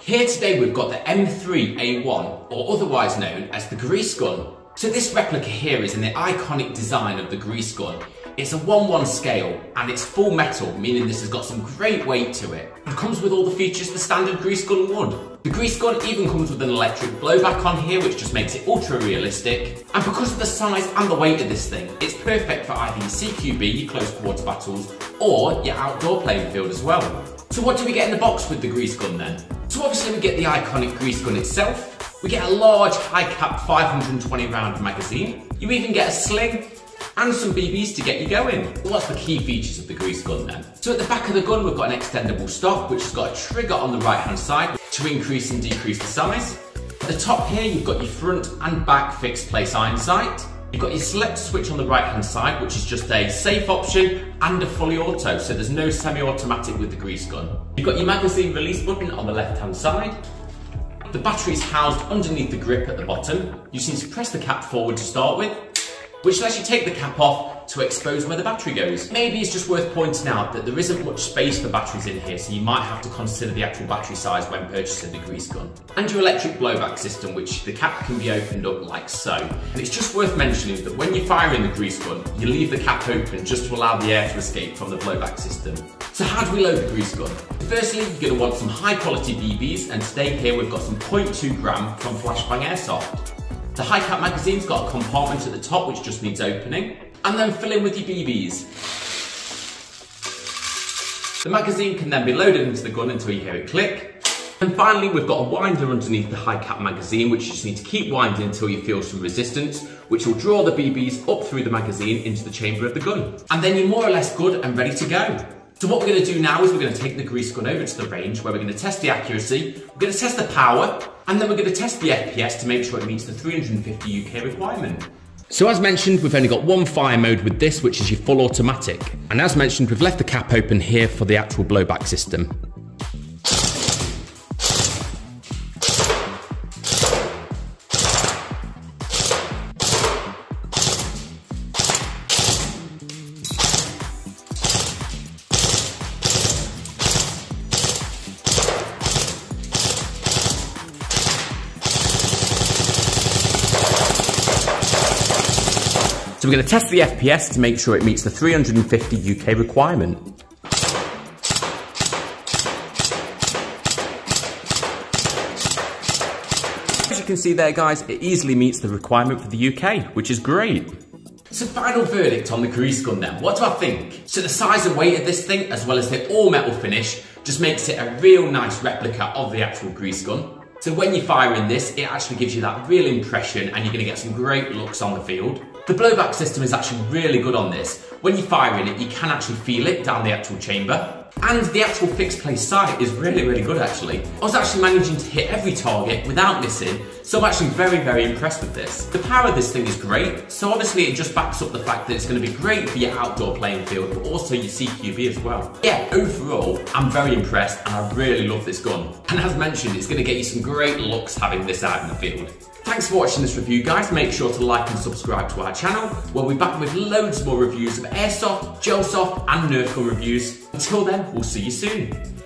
Here today we've got the M3A1, or otherwise known as the grease gun. So this replica here is in the iconic design of the grease gun. It's a 1:1 scale and it's full metal, meaning this has got some great weight to it. It comes with all the features the standard grease gun would. The grease gun even comes with an electric blowback on here, which just makes it ultra realistic. And because of the size and the weight of this thing, it's perfect for either your CQB, your close quarter battles, or your outdoor playing field as well. So what do we get in the box with the grease gun then? So obviously we get the iconic grease gun itself. We get a large high-cap 520 round magazine. You even get a sling and some BBs to get you going. What's the key features of the grease gun then? So at the back of the gun we've got an extendable stock which has got a trigger on the right hand side to increase and decrease the size. At the top here you've got your front and back fixed place iron sight. You've got your select switch on the right hand side, which is just a safe option and a fully auto, so there's no semi-automatic with the grease gun. You've got your magazine release button on the left hand side. The battery is housed underneath the grip at the bottom. You just need to press the cap forward to start with, which lets you take the cap off to expose where the battery goes. Maybe it's just worth pointing out that there isn't much space for batteries in here, so you might have to consider the actual battery size when purchasing the grease gun. And your electric blowback system, which the cap can be opened up like so. And it's just worth mentioning that when you're firing the grease gun, you leave the cap open just to allow the air to escape from the blowback system. So how do we load the grease gun? Firstly, you're going to want some high quality BBs, and today here we've got some 0.2 gram from Flashbang Airsoft. The high cap magazine's got a compartment at the top which just needs opening, and then fill in with your BBs. The magazine can then be loaded into the gun until you hear it click. And finally we've got a winder underneath the high cap magazine which you just need to keep winding until you feel some resistance, which will draw the BBs up through the magazine into the chamber of the gun. And then you're more or less good and ready to go. So what we're going to do now is we're going to take the grease gun over to the range where we're going to test the accuracy, we're going to test the power, and then we're going to test the FPS to make sure it meets the 350 UK requirement. So as mentioned, we've only got one fire mode with this, which is your full automatic. And as mentioned, we've left the cap open here for the actual blowback system. So we're going to test the FPS to make sure it meets the 350 UK requirement. As you can see there guys, it easily meets the requirement for the UK, which is great. So final verdict on the grease gun then, what do I think? So the size and weight of this thing, as well as the all metal finish, just makes it a real nice replica of the actual grease gun. So when you're firing this, it actually gives you that real impression and you're going to get some great looks on the field. The blowback system is actually really good on this. When you're firing it, you can actually feel it down the actual chamber. And the actual fixed place sight is really, really good actually. I was actually managing to hit every target without missing, so I'm actually very, very impressed with this. The power of this thing is great, so obviously it just backs up the fact that it's going to be great for your outdoor playing field, but also your CQB as well. Yeah, overall, I'm very impressed and I really love this gun. And as mentioned, it's going to get you some great looks having this out in the field. Thanks for watching this review guys, make sure to like and subscribe to our channel. We'll be back with loads more reviews of Airsoft, Gelsoft and Nerf gun reviews. Until then, we'll see you soon.